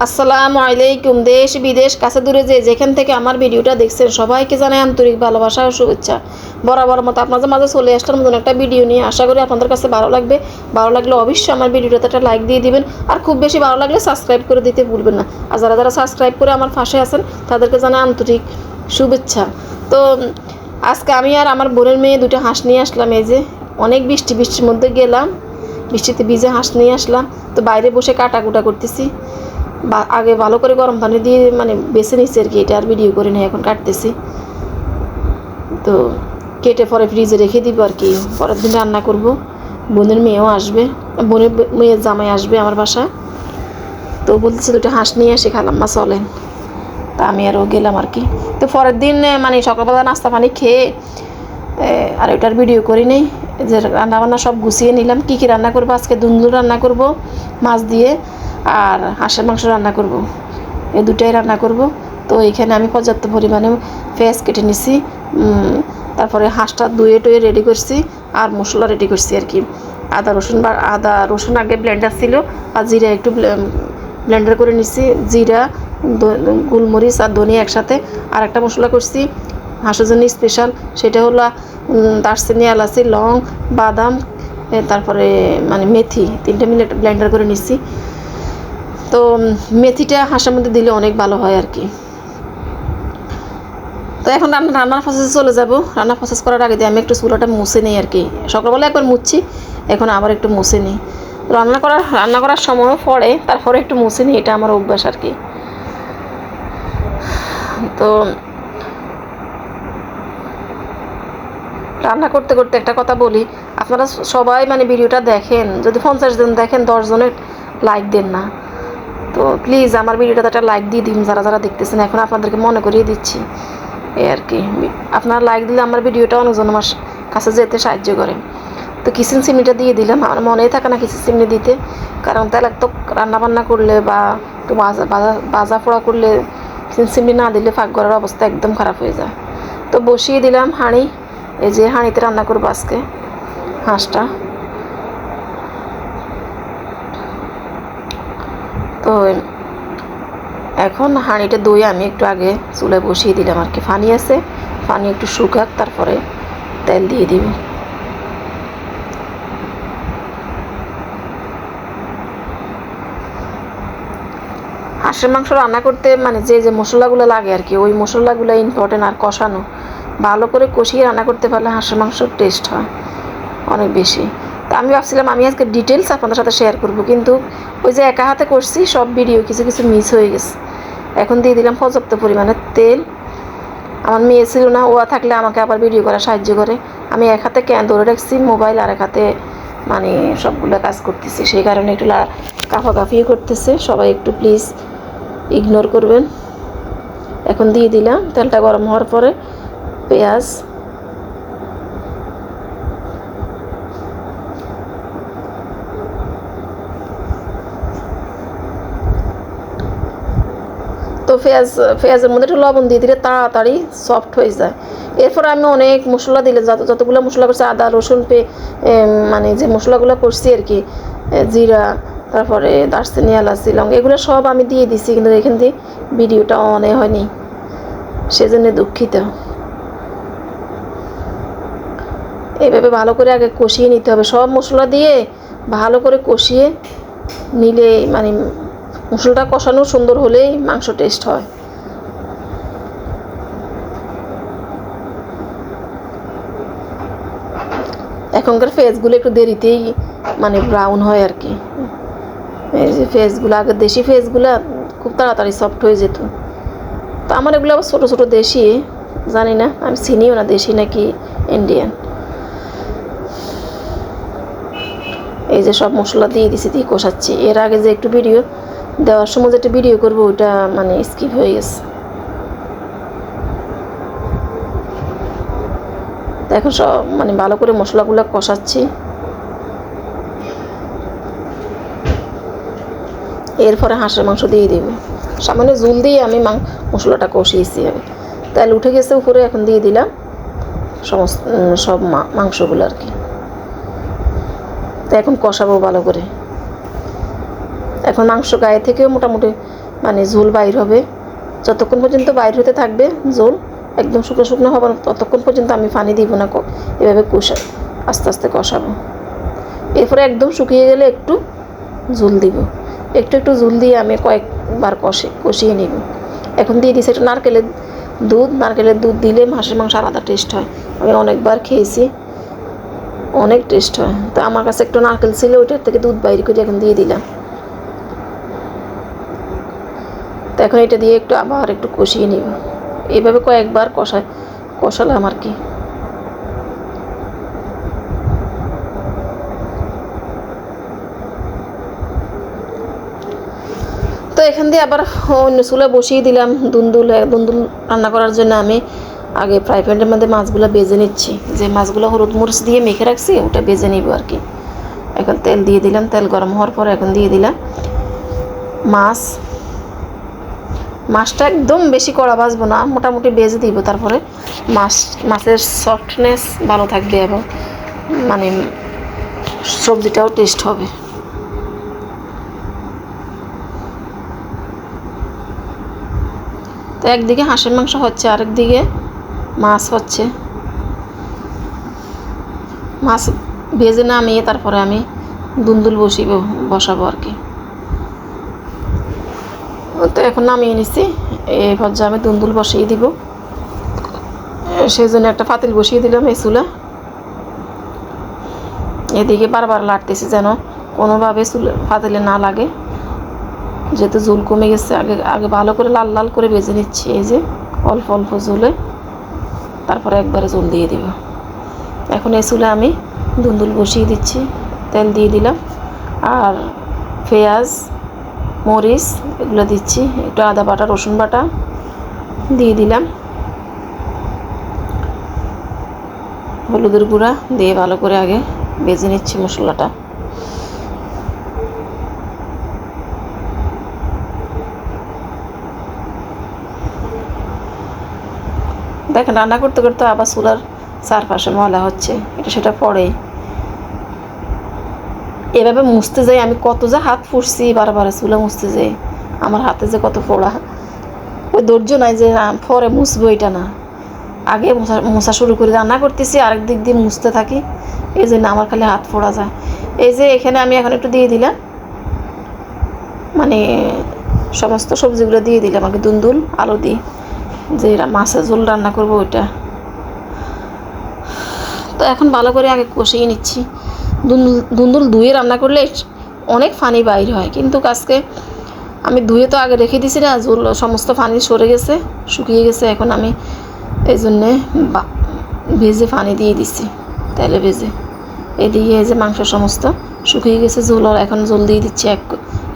আসসালামু আলাইকুম। দেশ বিদেশ কাছে দূরে যেখান থেকে আমার ভিডিওটা দেখছেন সবাইকে জানাই আন্তরিক ভালোবাসা ও শুভেচ্ছা। বরাবর মতো আপনাদের মাঝে চলে আসলাম নতুন একটা ভিডিও নিয়ে। আশা করি আপনাদের কাছে ভালো লাগবে। ভালো লাগলে অবশ্যই আমার ভিডিওটাতে একটা লাইক দিয়ে দিবেন, আর খুব বেশি ভালো লাগলে সাবস্ক্রাইব করে দিতে ভুলবেন না। আর যারা যারা সাবস্ক্রাইব করে আমার পাশে আছেন তাদেরকে জানাই আন্তরিক শুভেচ্ছা। তো আজকে আমি আর আমার বোনের মেয়ে দুটো হাঁস নিয়ে আসলাম। এই যে অনেক বৃষ্টির মধ্যে গেলাম, বৃষ্টিতে ভিজে হাঁস নিয়ে আসলাম। তো বাইরে বসে কাটাকুটা করতেছি। আগে ভালো করে গরম পানি দিয়ে বেছে নিচ্ছি আর কি, এটা আর ভিডিও করে নিই, এখন কাটতেছি। তো কেটে পরে ফ্রিজে রেখে দিব আর কি, পরের দিন রান্না করব। বোনের মেয়েও আসবে, বোনের মেয়ের জামাই আসবে আমার বাসায়। তো বলতেছে দুটো হাঁস নিয়ে এসে খালাম মা চলেন। তা আমি আরও গেলাম আর কি। তো পরের দিন সকালবেলা নাস্তা পানি খেয়ে আর ওটার ভিডিও করি নেই, যে রান্নাবান্না সব গুছিয়ে নিলাম। কী কী রান্না করবো আজকে, দুন্দুল রান্না করব মাছ দিয়ে, আর হাঁসের মাংস রান্না করব, এই দুটাই রান্না করব। তো এখানে আমি পর্যাপ্ত পরিমাণে পেঁয়াজ কেটে নিছি, তারপরে হাঁসটা ধুয়ে টুয়ে রেডি করছি, আর মশলা রেডি করছি আর কি। আদা রসুন আগে ব্লেন্ডার ছিল, আর জিরা একটু ব্লেন্ডার করে নিছি। জিরা, গোলমরিচ আর ধনিয়া একসাথে। আর একটা মশলা করছি হাঁসের জন্য স্পেশাল, সেটা হলো দারচিনি, এলাচি, লং, বাদাম, তারপরে মেথি, তিনটে মিলে ব্লেন্ডার করে নিচ্ছি। তো মেথিটা হাঁসের মধ্যে দিলে অনেক ভালো হয় আর কি। তো এখন রান্নার প্রসেসে চলে যাব। রান্নার প্রসেস করার আগে দিয়ে আমি একটু চুলাটা মুছে নিই আর কি। সকালবেলা একবার মুছছি, এখন আবার একটু মুছে নিই। রান্না করার সময়ও পড়ে, তারপরে একটু মুছে নিই, এটা আমার অভ্যাস আর কি। তো রান্না করতে করতে একটা কথা বলি, আপনারা সবাই ভিডিওটা দেখেন, যদি 50 জন দেখেন 10 জনের লাইক দেন না। তো প্লিজ আমার ভিডিওটাতে একটা লাইক দিয়ে দিন যারা যারা দেখতেছেন। এখন আপনাদেরকে মনে করিয়ে দিচ্ছি এই আর কি। আপনারা লাইক দিলে আমার ভিডিওটা অনেকজন আমার কাছে যেতে সাহায্য করে। তো কিচেন চিমনিটা দিয়ে দিলাম, আমার মনেই থাকে না কিচেন চিমনি দিতে, কারণ তাহলে তো রান্নাবান্না করলে বা একটু বাজা পোড়া করলে কিচেন চিমনি না দিলে পাকঘরের অবস্থা একদম খারাপ হয়ে যায়। তো বসিয়ে দিলাম হাঁড়ি, এই যে হাঁড়িতে রান্না করবো আজকে হাঁসটা। তো এখন হাঁড়িটা দই আমি একটু আগে চুলায় বসিয়ে দিলাম আর কি। পানি আছে, পানি একটু শুকাক, তারপরে তেল দিয়ে দিব। হাঁসের মাংস রান্না করতে যে মশলাগুলো লাগে আর কি, ওই মশলাগুলো ইম্পর্টেন্ট। আর কষানো, ভালো করে কষিয়ে রান্না করতে পারলে হাঁসের মাংসর টেস্ট হয় অনেক বেশি। তো আমি ভাবছিলাম আমি আজকে ডিটেলস আপনাদের সাথে শেয়ার করব, কিন্তু ওই যে একা হাতে করছি সব ভিডিও কিছু কিছু মিস হয়ে গেছে। এখন দিয়ে দিলাম পর্যাপ্ত পরিমাণে তেল। আমার মেয়ে ছিল না, ও থাকলে আমাকে আবার ভিডিও করা সাহায্য করে। আমি এক হাতে ধরে রাখছি মোবাইল, আর এক হাতে সবগুলো কাজ করতেছি, সেই কারণে একটু কাফাকাফিও করতেছে। সবাই একটু প্লিজ ইগনোর করবেন। এখন দিয়ে দিলাম, তেলটা গরম হওয়ার পরে পেঁয়াজ, তো পেঁয়াজের মধ্যে একটু লবণ দিয়ে দিলে তাড়াতাড়ি সফট হয়ে যায়। এরপর আমি অনেক মশলা দিলে, যতগুলো মশলা করছি, আদা রসুন যে মশলাগুলো করছি আর কি, জিরা, তারপরে দারচিনি, এলাচি, লং, এগুলো সব আমি দিয়ে দিছি, কিন্তু এখান দিয়ে ভিডিওটা অনে হয়নি, সেজন্য দুঃখিত। এইভাবে ভালো করে আগে কষিয়ে নিতে হবে, সব মশলা দিয়ে ভালো করে কষিয়ে নিলে মশলাটা কষানো সুন্দর হলেই মাংস টেস্ট হয়। এখনকার ফেসগুলো একটু দেরিতেই ব্রাউন হয় আর কি। এই যে ফেসগুলো, আগে দেশি ফেসগুলো খুব তাড়াতাড়ি সফট হয়ে যেত। তো আমার এগুলো আবার ছোটো ছোটো দেশি, জানি না, আমি চিনিও না দেশি নাকি ইন্ডিয়ান। এই যে সব মশলা দিয়ে দিছি, দিয়ে কষাচ্ছি। এর আগে যে একটু ভিডিও দেওয়ার সময় যে একটা ভিডিও করবো, ওইটা স্কিপ হয়ে গেছে। এখন সব ভালো করে মশলাগুলো কষাচ্ছি। এরপরে হাঁসের মাংস দিয়ে দেবো, সামান্য ঝোল দিয়ে আমি মশলাটা কষিয়েছি। তেল উঠে গেছে উপরে, এখন দিয়ে দিলাম সব মাংসগুলো আর কি। তো এখন কষাবো ভালো করে। এখন মাংস গায়ে থেকেও মোটামুটি মানে ঝোল বাইর হবে। যতক্ষণ পর্যন্ত বাইর হতে থাকবে ঝোল একদম শুকনো শুকনো হবে ততক্ষণ পর্যন্ত আমি পানি দিব না, এভাবে আস্তে আস্তে কষাবো। এরপরে একদম শুকিয়ে গেলে একটু ঝোল দিব, একটু একটু ঝোল দিয়ে আমি কয়েকবার কষিয়ে নিব। এখন দিয়ে দিচ্ছি একটু নারকেলের দুধ দিলে হাঁসের মাংস আলাদা টেস্ট হয়। আমি অনেকবার খেয়েছি, অনেক টেস্ট হয়। তো আমার কাছে একটু নারকেল ছিল, ওইটার থেকে দুধ বাইর করে এখন দিয়ে দিলাম। তো এখন এটা দিয়ে একটু আবার একটু কষিয়ে নিব। এইভাবে কয়েকবার কষালাম আর কি। তো এখান দিয়ে আবার অন্য চুলা বসিয়ে দিলাম দুন্দুল রান্না করার জন্য। আমি আগে ফ্রাই প্যানের মধ্যে মাছগুলো বেজে নিচ্ছি, যে মাছগুলো হলুদ মরিচ দিয়ে মেখে রাখছি ওটা বেজে নিব আর কি। এখন তেল দিয়ে দিলাম, তেল গরম হওয়ার পর এখন দিয়ে দিলাম মাছটা একদম বেশি কড়া ভাজবো না, মোটামুটি বেজে দিব। তারপরে মাছের সফটনেস ভালো থাকবে এবং মানে সবজিটাও টেস্ট হবে। তো একদিকে হাঁসের মাংস হচ্ছে, আরেকদিকে মাছ হচ্ছে। মাছ ভেজে নামিয়ে তারপরে আমি দুন্দুল বসাবো আর কি। তো এখন নামিয়ে নিচ্ছি, এই পর্যায়ে আমি দুন্দুল বসিয়ে দিব। সেই জন্য একটা পাতিল বসিয়ে দিলাম এই চুলা। এদিকে বারবার লাড়তেছি যেন কোনোভাবে পাতিলে না লাগে, যেহেতু ঝোল কমে গেছে। আগে ভালো করে লাল লাল করে ভেজে নিচ্ছি, এই যে অল্প অল্প ঝোলে, তারপরে একবারে ঝোল দিয়ে দিব। এখন এই চুলে আমি দুন্দুল বসিয়ে দিচ্ছি, তেল দিয়ে দিলাম, আর পেঁয়াজ মরিচ এগুলো দিচ্ছি, একটু আদা বাটা রসুন বাটা দিয়ে দিলাম, হলুদের গুঁড়া দিয়ে ভালো করে আগে ভেজে নিচ্ছি মশলাটা। দেখেন রান্না করতে করতে আবার চুলার চারপাশে ময়লা হচ্ছে, এটা সেটা পড়ে। এভাবে মুছতে যাই আমি কত যা হাত ফুটছি, বারবার চুলা মুছতে যাই, আমার হাতে যে কত ফোড়া। ওই ধৈর্য নাই যে পরে মুছবো, এটা না, আগে মোছা শুরু করে রান্না করতেছি, আরেক দিক দিয়ে মুছতে থাকি, এই জন্য আমার খালি হাত ফোড়া যায়। এই যে এখানে আমি এখন একটু দিয়ে দিলাম, মানে সমস্ত সবজিগুলো দিয়ে দিলাম আগে, দুন্দুল আলু দিই, যে মাছের ঝোল রান্না করবো ওইটা। তো এখন ভালো করে আগে কষিয়ে নিচ্ছি। দুন্দুল ধুয়ে রান্না করলে অনেক পানি বাইর হয়, কিন্তু আজকে আমি ধুয়ে তো আগে রেখে দিছি না, ঝোল সমস্ত পানি সরে গেছে, শুকিয়ে গেছে। এখন আমি এই জন্যে ভেজে পানি দিয়ে দিচ্ছি, তেলে ভেজে। এদিকে এই যে মাংস সমস্ত শুকিয়ে গেছে, ঝোল এখন ঝোল দিয়ে দিচ্ছি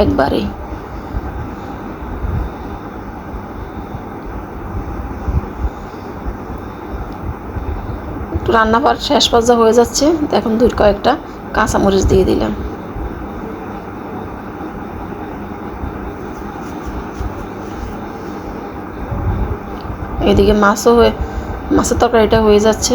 একবারেই। রান্না শেষ পর্যায়ে হয়ে যাচ্ছে, এখন কয়েকটা কাঁচামরিচ দিয়ে দিলাম। এদিকে মাছের তরকারিটা হয়ে যাচ্ছে।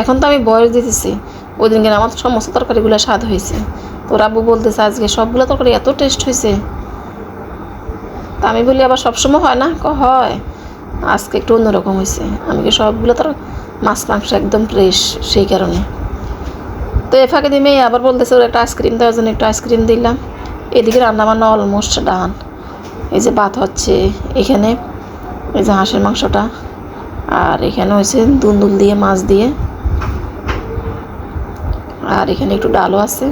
এখন তো আমি বয়স দিতেছি, ওই দিনকে আমার সমস্ত তরকারিগুলো স্বাদ হয়েছে। তো রাব্বু বলতেছে আজকে সবগুলো তরকারি এত টেস্ট হয়েছে। তা আমি বলি আবার সবসময় হয় না, হয়, আজকে একটু অন্যরকম হয়েছে। আমি কি সবগুলো মাছ মাংস একদম ফ্রেশ, সেই কারণে। তো এ ফাঁকে দিয়ে মেয়ে আবার বলতেছে ওর একটা আইসক্রিম দেওয়ার জন্য, একটু আইসক্রিম দিলাম। এদিকে রান্নাবান্না অলমোস্ট ডান। এই যে ভাত হচ্ছে এখানে, এই যে হাঁসের মাংসটা, আর এখানে হয়েছে দুন্দুল দিয়ে মাছ দিয়ে, আর এখানে একটু ডালও আছে।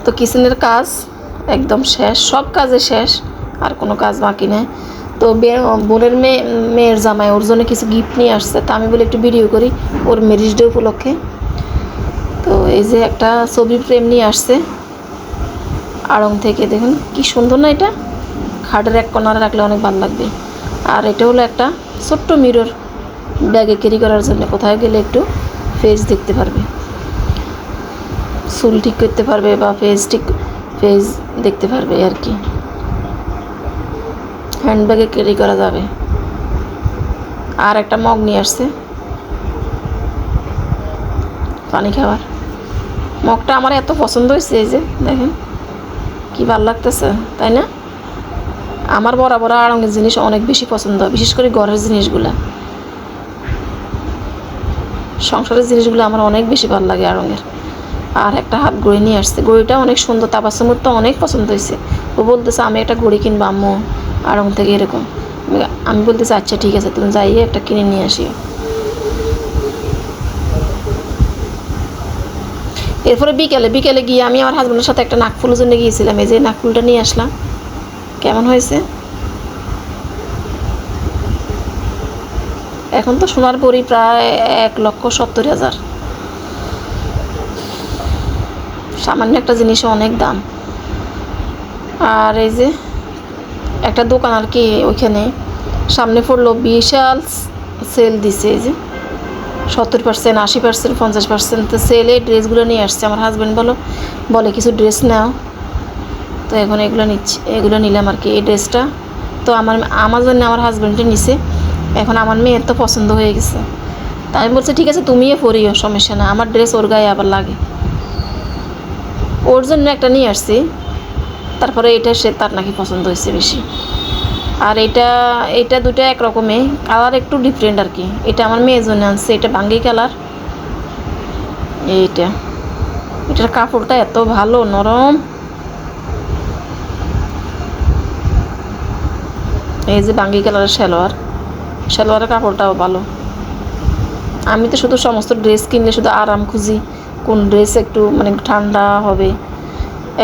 তো কিচেনের কাজ একদম শেষ, সব কাজে শেষ, আর কোনো কাজ বাকি নেই। তো বোনের মেয়ের জামাই ওর জন্য কিছু গিফট নিয়ে আসছে, তা আমি বলে একটু ভিডিও করি ওর ম্যারেজ ডে উপলক্ষে। তো এই যে একটা ছবি ফ্রেম নিয়ে আসছে আড়ং থেকে, দেখুন কি সুন্দর না, এটা খাটের এক কর্নারে রাখলে অনেক ভালো লাগবে। আর এটা হলো একটা ছোট্ট মিরর, ব্যাগে ক্যারি করার জন্য, কোথায় গেলে একটু ফেস দেখতে পারবে, চুল ঠিক করতে পারবে বা ফেস দেখতে পারবে আর কি, হ্যান্ডব্যাগে ক্যারি করা যাবে। আর একটা মগ নিয়ে আসছে, পানি খাওয়ার। মগটা আমার এত পছন্দ হয়েছে, এই যে দেখেন কি ভালো লাগতেছে, তাই না? আমার বরাবর আড়ঙের জিনিস অনেক বেশি পছন্দ, বিশেষ করে ঘরের জিনিসগুলা, সংসারের জিনিসগুলো আমার অনেক বেশি ভালো লাগে আড়ঙের। আর একটা হাত ঘড়ি নিয়ে আসছে, ঘড়িটা অনেক সুন্দর, তাবাসসুমের তো অনেক পছন্দ হয়েছে। ও বলতেছে আমি একটা ঘড়ি কিনবো আম্মু আড়ং থেকে এরকম। আমি বলতেছি আচ্ছা ঠিক আছে, তুমি যাইয়ে একটা কিনে নিয়ে আসিও। এরপরে বিকেলে গিয়ে আমি আমার হাজব্যান্ডের সাথে একটা নাকফুলের জন্য গিয়েছিলাম, এই যে নাকফুলটা নিয়ে আসলাম। কেমন হয়েছে? এখন তো সোনার ভরি প্রায় 1,70,000। সামান্য একটা জিনিসও অনেক দাম। আর এই যে একটা দোকান আর কি, ওইখানে সামনে পড়লো বিশাল সেল দিছে, এই যে 70%, 80%, 50% সেলে ড্রেসগুলো নিয়ে আসছে। আমার হাজব্যান্ড বলে কিছু ড্রেস নাও, তো এখন এগুলো নিচ্ছি, এগুলো নিলাম আর কি। এই ড্রেসটা তো আমার জন্য আমার হাজব্যান্ডে নিছে, এখন আমার মেয়ের তো পছন্দ হয়ে গেছে। তাই আমি বলছি ঠিক আছে তুমিও পরিও, সমস্যা না, আমার ড্রেস ওর গায়ে আবার লাগে। ওর জন্য একটা নিয়ে আসছি, তারপরে এটা তার নাকি পছন্দ হয়েছে বেশি। আর এটা দুটো একরকমই, কালার একটু ডিফারেন্ট আর কি। এটা আমার মেয়ের জন্য আনছে, এটা বাঙ্গি কালার। এটার কাপড়টা এত ভালো, নরম। এই যে বাঙ্গি কালারের সালোয়ারের কাপড়টাও ভালো। আমি তো শুধু সমস্ত ড্রেস কিনলে শুধু আরাম খুঁজি, কোন ড্রেস একটু মানে ঠান্ডা হবে।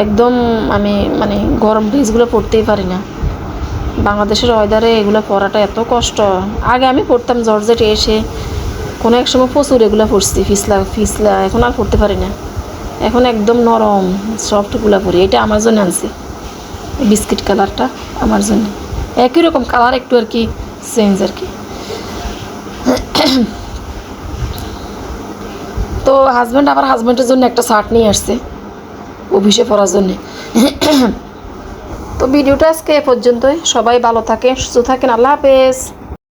একদম আমি মানে গরম ড্রেসগুলো পরতেই পারি না। বাংলাদেশের ওয়েদারে এগুলো পরাটা এত কষ্ট। আগে আমি পরতাম জর্জেটে, এসে কোনো এক সময় প্রচুর এগুলো পরছি, ফিসলা। এখন আর পরতে পারি না, এখন একদম নরম সফটগুলো পরি। এটা আমার জন্য আনছি, বিস্কিট কালারটা আমার জন্য। একই রকম কালার, একটু আর কি চেঞ্জ আর কি। তো হাজব্যান্ডের জন্য একটা শার্ট নিয়ে আসছে অফিসে পরার জন্যে। তো ভিডিওটা আজকে এ পর্যন্তই। সবাই ভালো থাকেন, সুস্থ থাকেন। আল্লাহ হাফেজ।